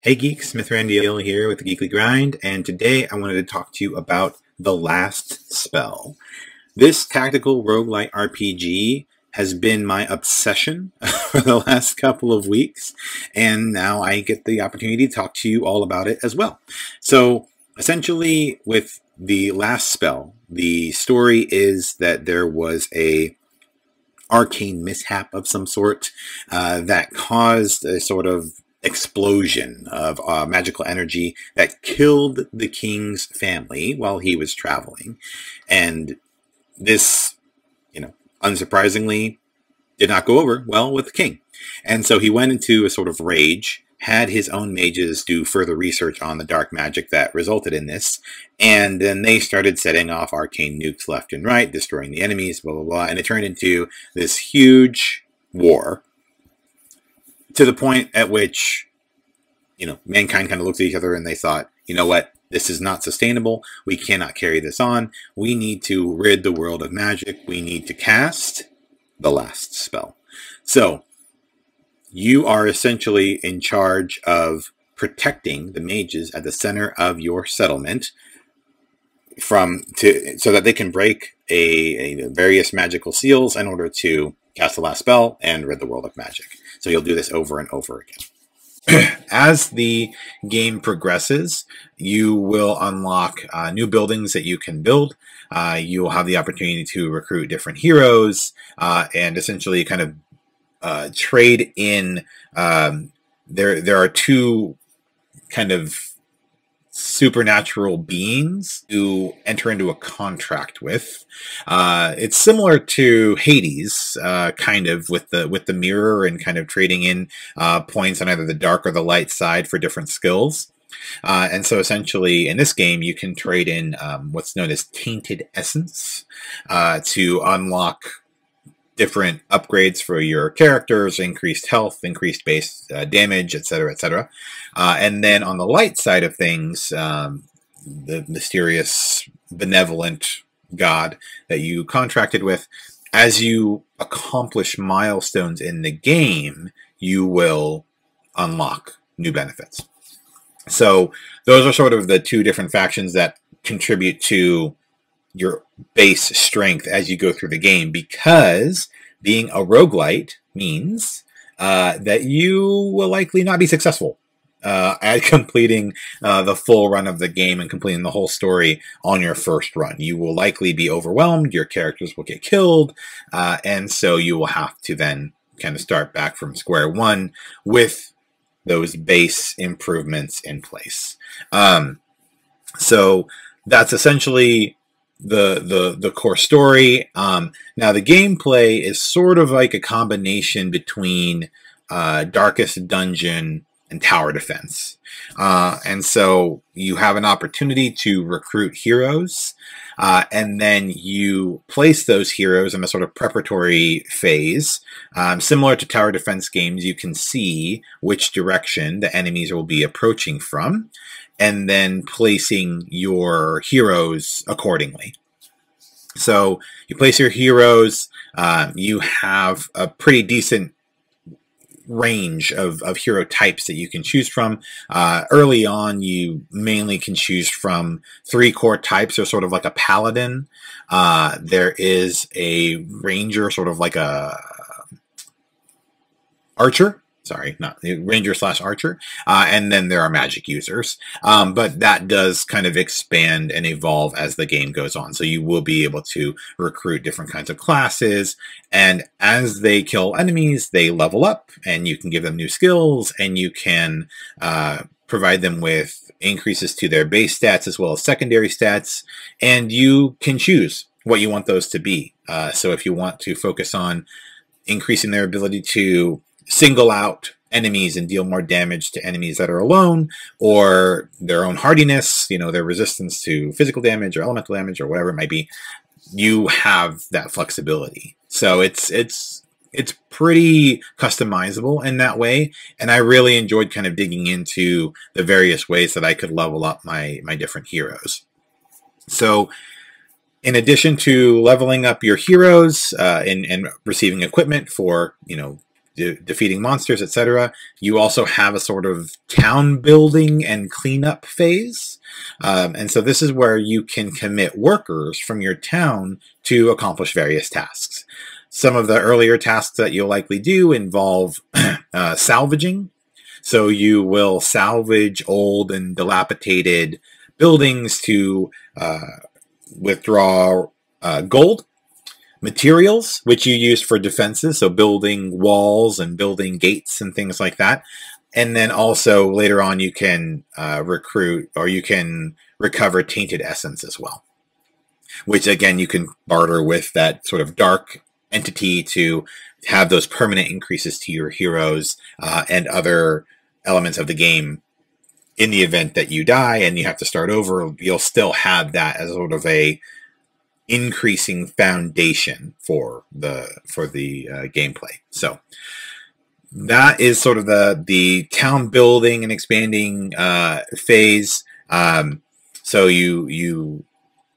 Hey geeks, Mithrandiel here with the Geekly Grind, and today I wanted to talk to you about The Last Spell. This tactical roguelite RPG has been my obsession for the last couple of weeks, and now I get the opportunity to talk to you all about it as well. So, essentially, with The Last Spell, the story is that there was a arcane mishap of some sort that caused a sort of explosion of magical energy that killed the king's family while he was traveling. And this, unsurprisingly, did not go over well with the king. And so he went into a sort of rage, had his own mages do further research on the dark magic that resulted in this, and then they started setting off arcane nukes left and right, destroying the enemies, blah, blah, blah, and it turned into this huge war to the point at which, mankind kind of looked at each other and they thought, you know what, this is not sustainable, we cannot carry this on, we need to rid the world of magic, we need to cast the last spell. So, you are essentially in charge of protecting the mages at the center of your settlement so that they can break various magical seals in order to cast the last spell and rid the world of magic. So you'll do this over and over again. As the game progresses, you will unlock new buildings that you can build. You will have the opportunity to recruit different heroes and essentially kind of trade in. There are two kind of supernatural beings who enter into a contract with. It's similar to Hades, kind of with the mirror and kind of trading in points on either the dark or the light side for different skills. And so essentially in this game you can trade in what's known as tainted essence to unlock different upgrades for your characters, increased health, increased base damage, etc., etc. And then on the light side of things, the mysterious, benevolent god that you contracted with, as you accomplish milestones in the game, you will unlock new benefits. So those are sort of the two different factions that contribute to your base strength as you go through the game, because being a roguelite means that you will likely not be successful at completing the full run of the game and completing the whole story on your first run. You will likely be overwhelmed, your characters will get killed, and so you will have to then kind of start back from square one with those base improvements in place. So that's essentially the core story. Now the gameplay is sort of like a combination between Darkest Dungeon and tower defense. And so you have an opportunity to recruit heroes, and then you place those heroes in a sort of preparatory phase. Similar to tower defense games, you can see which direction the enemies will be approaching from, and then placing your heroes accordingly. So you place your heroes, you have a pretty decent range of hero types that you can choose from. Early on, you mainly can choose from 3 core types. There's sort of like a paladin. There is a ranger, sort of like a archer. Sorry, not ranger / archer. And then there are magic users. But that does kind of expand and evolve as the game goes on. So you will be able to recruit different kinds of classes. And as they kill enemies, they level up and you can give them new skills and you can provide them with increases to their base stats as well as secondary stats. And you can choose what you want those to be. So if you want to focus on increasing their ability to single out enemies and deal more damage to enemies that are alone, or their own hardiness, their resistance to physical damage or elemental damage or whatever it might be, you have that flexibility. So it's pretty customizable in that way, and I really enjoyed kind of digging into the various ways that I could level up my different heroes. So in addition to leveling up your heroes and receiving equipment for, defeating monsters, etc., you also have a sort of town building and cleanup phase. And so this is where you can commit workers from your town to accomplish various tasks. Some of the earlier tasks that you'll likely do involve salvaging. So you will salvage old and dilapidated buildings to withdraw gold. Materials, which you use for defenses, so building walls and building gates and things like that. And then also later on you can recruit, or you can recover tainted essence as well, which again you can barter with that sort of dark entity to have those permanent increases to your heroes and other elements of the game. In the event that you die and you have to start over, you'll still have that as sort of a increasing foundation for the gameplay. So that is sort of the town building and expanding phase. So you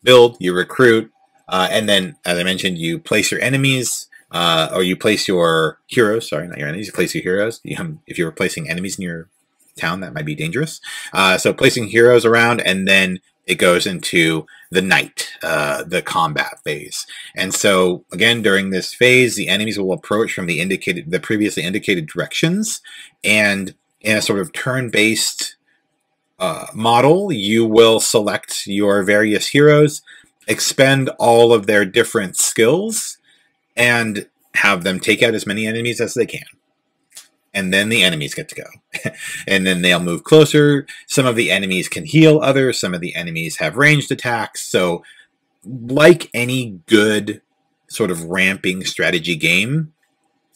build, you recruit, and then, as I mentioned, you place your enemies, or you place your heroes. Sorry, not your enemies. You place your heroes. If you're placing enemies in your town, that might be dangerous. So placing heroes around, and then it goes into the night, the combat phase. And so again, during this phase, the enemies will approach from the previously indicated directions, and in a sort of turn-based model, you will select your various heroes, expend all of their different skills, and have them take out as many enemies as they can. And then the enemies get to go. And then they'll move closer. Some of the enemies can heal others. Some of the enemies have ranged attacks. So like any good sort of ramping strategy game,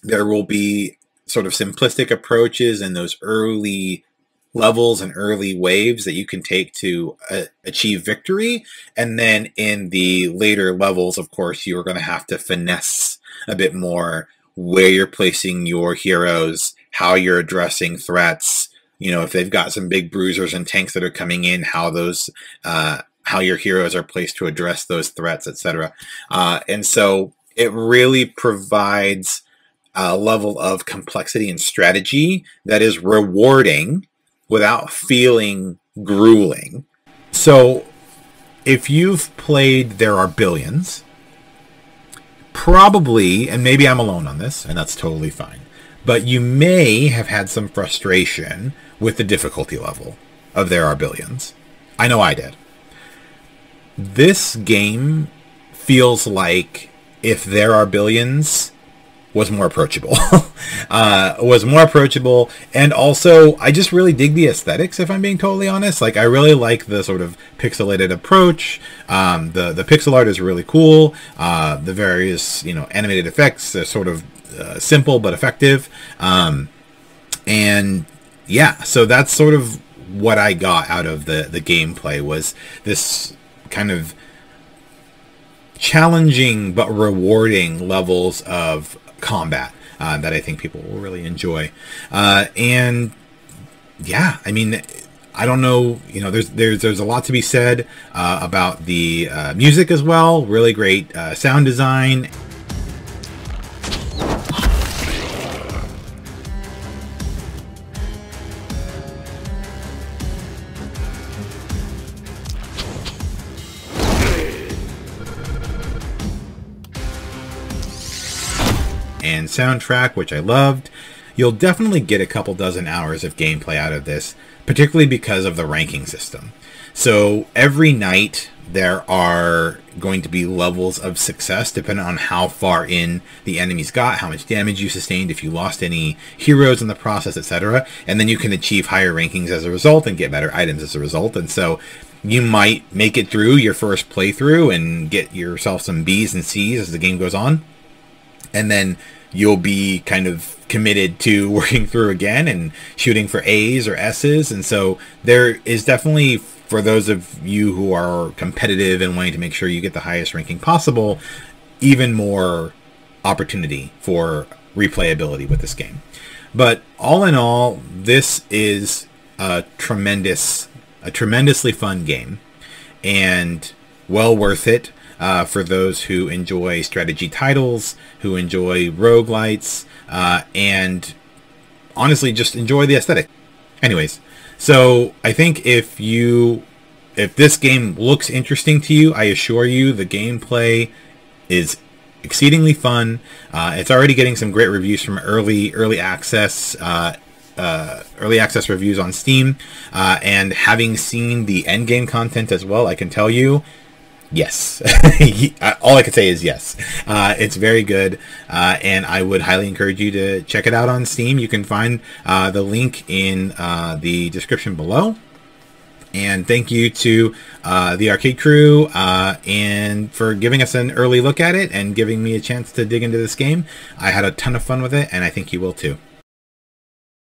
there will be sort of simplistic approaches in those early levels and early waves that you can take to achieve victory. And then in the later levels, of course, you're going to have to finesse a bit more where you're placing your heroes, how you're addressing threats, if they've got some big bruisers and tanks that are coming in, how your heroes are placed to address those threats, etc. And so it really provides a level of complexity and strategy that is rewarding without feeling grueling. So if you've played There Are Billions, probably, and maybe I'm alone on this, and that's totally fine, but you may have had some frustration with the difficulty level of There Are Billions. I know I did. This game feels like if There Are Billions was more approachable. And also I just really dig the aesthetics, if I'm being totally honest. Like, I really like the sort of pixelated approach. The pixel art is really cool. The various animated effects are sort of simple but effective. And yeah, so that's sort of what I got out of the gameplay, was this kind of challenging but rewarding levels of combat that I think people will really enjoy. And yeah, I mean, I don't know, there's a lot to be said about the music as well. Really great sound design. And soundtrack, which I loved. You'll definitely get a couple dozen hours of gameplay out of this, particularly because of the ranking system. So every night there are going to be levels of success depending on how far in the enemies got, how much damage you sustained, if you lost any heroes in the process, etc. And then you can achieve higher rankings as a result and get better items as a result. And so you might make it through your first playthrough and get yourself some B's and C's as the game goes on. And then you'll be kind of committed to working through again and shooting for A's or S's. And so there is definitely, for those of you who are competitive and wanting to make sure you get the highest ranking possible, even more opportunity for replayability with this game. But all in all, this is a tremendously fun game and well worth it. for those who enjoy strategy titles, who enjoy roguelites, and honestly just enjoy the aesthetic. Anyways, so I think if this game looks interesting to you, I assure you the gameplay is exceedingly fun. It's already getting some great reviews from early access reviews on Steam, and having seen the end game content as well, I can tell you, yes. All I can say is yes. It's very good, and I would highly encourage you to check it out on Steam. You can find the link in the description below. And thank you to the arcade crew and for giving us an early look at it and giving me a chance to dig into this game. I had a ton of fun with it, and I think you will too.